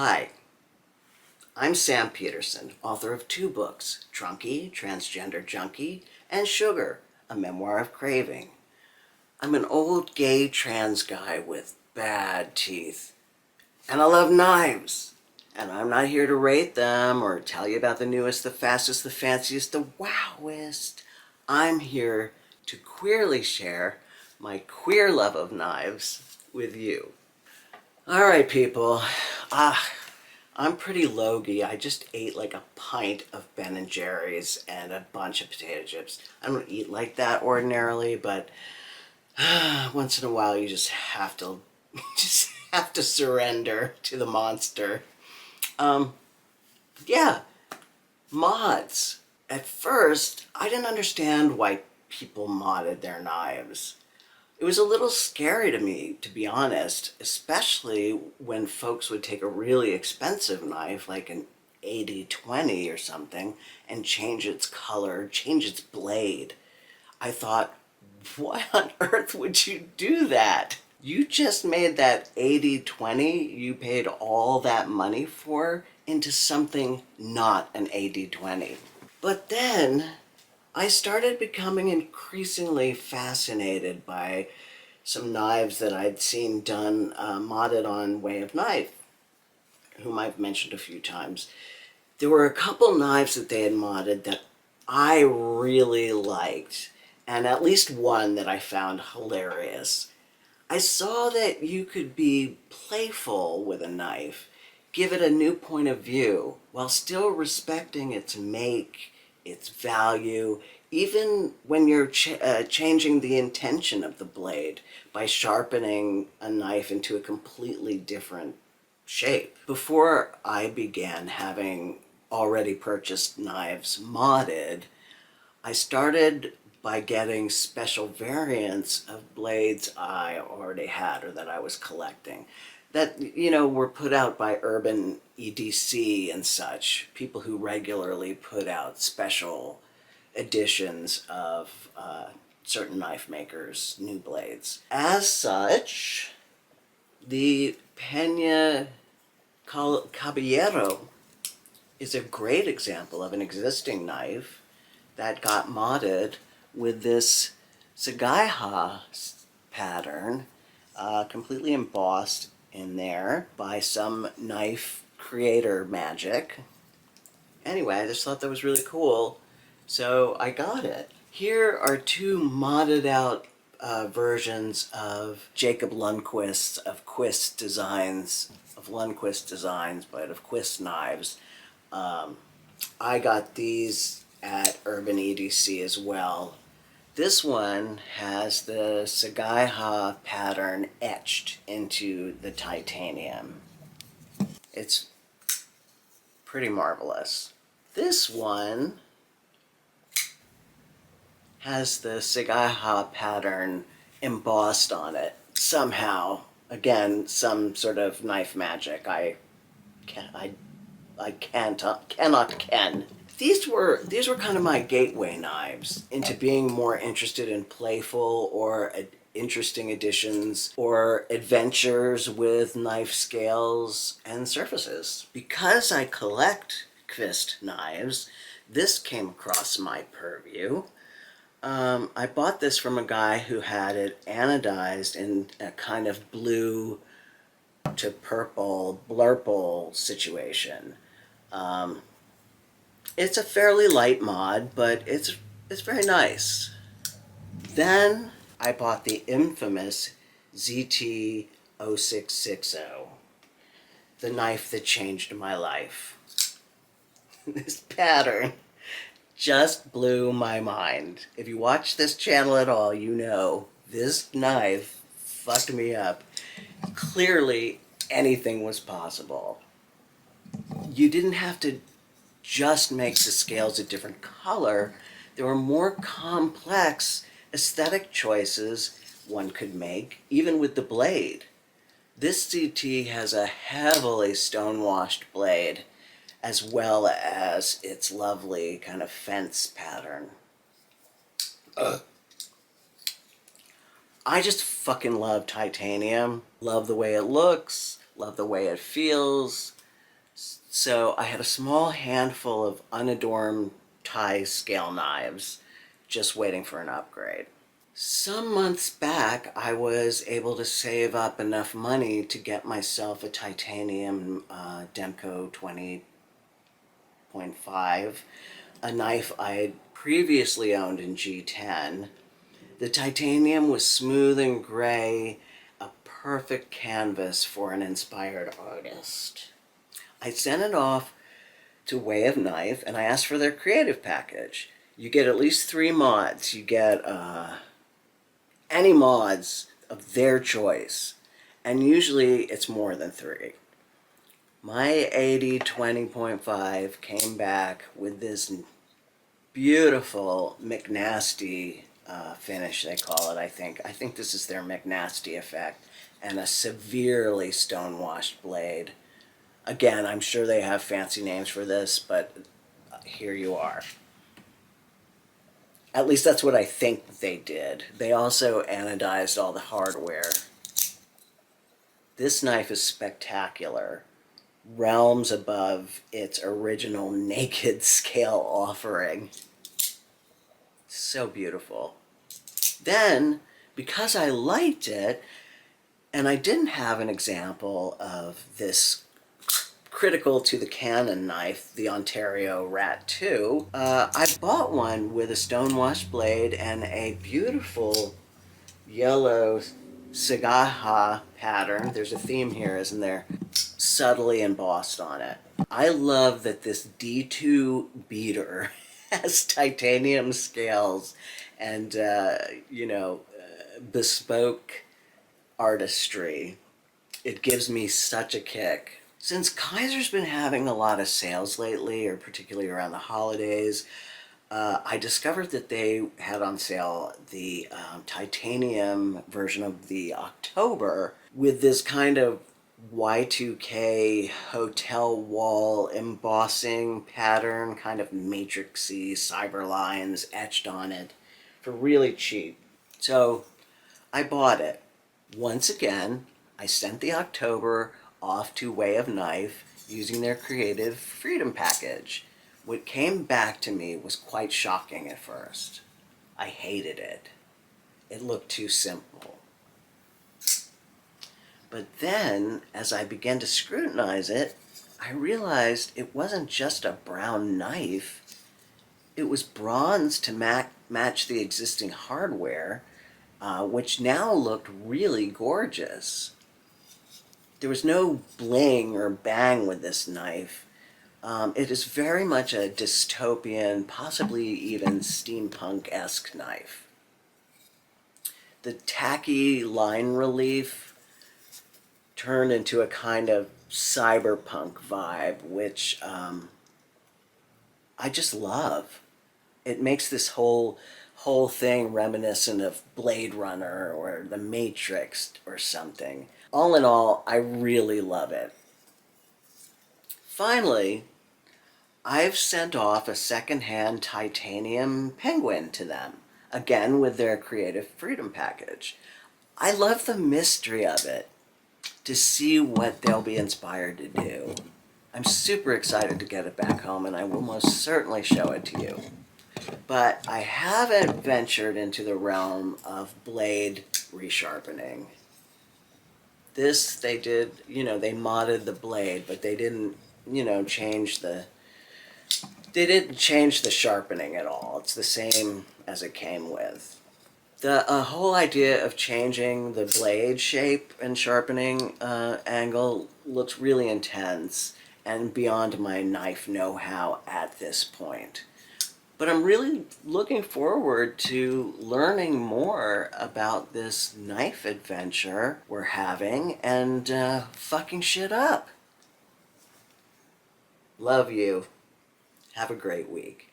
Hi, I'm Sam Peterson, author of 2 books, Drunky, Transgender Junkie, and Sugar, a memoir of craving. I'm an old gay trans guy with bad teeth, and I love knives. And I'm not here to rate them or tell you about the newest, the fastest, the fanciest, the wowest. I'm here to queerly share my queer love of knives with you. All right, people. I'm pretty logy. I just ate like a pint of Ben & Jerry's and a bunch of potato chips. I don't eat like that ordinarily, but once in a while you just have to surrender to the monster. Yeah, mods. At first, I didn't understand why people modded their knives. It was a little scary to me, to be honest, especially when folks would take a really expensive knife, like an 80-20 or something, and change its color, change its blade. I thought, why on earth would you do that? You just made that 80-20 you paid all that money for into something not an 80-20. But then I started becoming increasingly fascinated by some knives that I'd seen done modded on Way of Knife, whom I've mentioned a few times. There were a couple knives that they had modded that I really liked, and at least one that I found hilarious. I saw that you could be playful with a knife, give it a new point of view, while still respecting its make, its value, even when you're changing the intention of the blade by sharpening a knife into a completely different shape. Before I began having already purchased knives modded, I started by getting special variants of blades I already had or that I was collecting that, were put out by Urban EDC and such, people who regularly put out special editions of certain knife makers' new blades. As such, the Peña Caballero is a great example of an existing knife that got modded with this Sagaiha pattern, completely embossed in there by some knife creator magic. Anyway, I just thought that was really cool, so I got it. Here are 2 modded out versions of Jacob Lundquist's, of Quist Designs, but of Quist knives. I got these at Urban EDC as well. This one has the Sagaiha pattern etched into the titanium. It's pretty marvelous. This one has the Sagaiha pattern embossed on it somehow. Again, some sort of knife magic. Cannot ken. These were kind of my gateway knives into being more interested in playful or interesting additions or adventures with knife scales and surfaces. Because I collect Quist knives, this came across my purview. I bought this from a guy who had it anodized in a kind of blue to purple blurple situation. It's a fairly light mod, but it's very nice. Then I bought the infamous ZT-0660, the knife that changed my life. This pattern just blew my mind. If you watch this channel at all, you know this knife fucked me up. Clearly, anything was possible. You didn't have to just make the scales a different color. There were more complex aesthetic choices one could make, even with the blade. This ZT has a heavily stone-washed blade, as well as its lovely kind of fence pattern. I just fucking love titanium. Love the way it looks, love the way it feels. So I had a small handful of unadorned Thai scale knives just waiting for an upgrade. Some months back, I was able to save up enough money to get myself a titanium Demco 20.5, a knife I had previously owned in G10. The titanium was smooth and gray, a perfect canvas for an inspired artist. I sent it off to Way of Knife and I asked for their creative package. You get at least 3 mods. You get any mods of their choice, and usually it's more than 3. My 80-20.5 came back with this beautiful McNasty finish, they call it, I think. I think this is their McNasty effect, and a severely stone-washed blade. Again, I'm sure they have fancy names for this, but here you are. At least that's what I think they did. They also anodized all the hardware. This knife is spectacular, realms above its original naked scale offering. So beautiful. Then, because I liked it, and I didn't have an example of this critical to the Canon knife, the OntarioRat 2, I bought one with a stone-washed blade and a beautiful yellow Sagaha pattern. There's a theme here, isn't there? Subtly embossed on it. I love that this D2 beater has titanium scales and, bespoke artistry. It gives me such a kick. Since Kaiser's been having a lot of sales lately, or particularly around the holidays, I discovered that they had on sale the titanium version of the October with this kind of Y2K hotel wall embossing pattern, kind of matrixy cyber lines etched on it for really cheap. So I bought it. Once again, I sent the October off to Way of Knife using their Creative Freedom package. What came back to me was quite shocking at first. I hated it. It looked too simple. But then, as I began to scrutinize it, I realized it wasn't just a brown knife. It was bronze to match the existing hardware, which now looked really gorgeous. There was no bling or bang with this knife. It is very much a dystopian, possibly even steampunk-esque knife. The tacky line relief turned into a kind of cyberpunk vibe, which I just love. It makes this whole thing reminiscent of Blade Runner or The Matrix or something. All in all, I really love it. Finally, I've sent off a secondhand titanium penguin to them, again with their Creative Freedom package. I love the mystery of it, to see what they'll be inspired to do. I'm super excited to get it back home, and I will most certainly show it to you. But I haven't ventured into the realm of blade resharpening. This, they did, they modded the blade, but they didn't, change the sharpening at all. It's the same as it came with. The whole idea of changing the blade shape and sharpening angle looks really intense and beyond my knife know-how at this point. But I'm really looking forward to learning more about this knife adventure we're having and fucking shit up. Love you. Have a great week.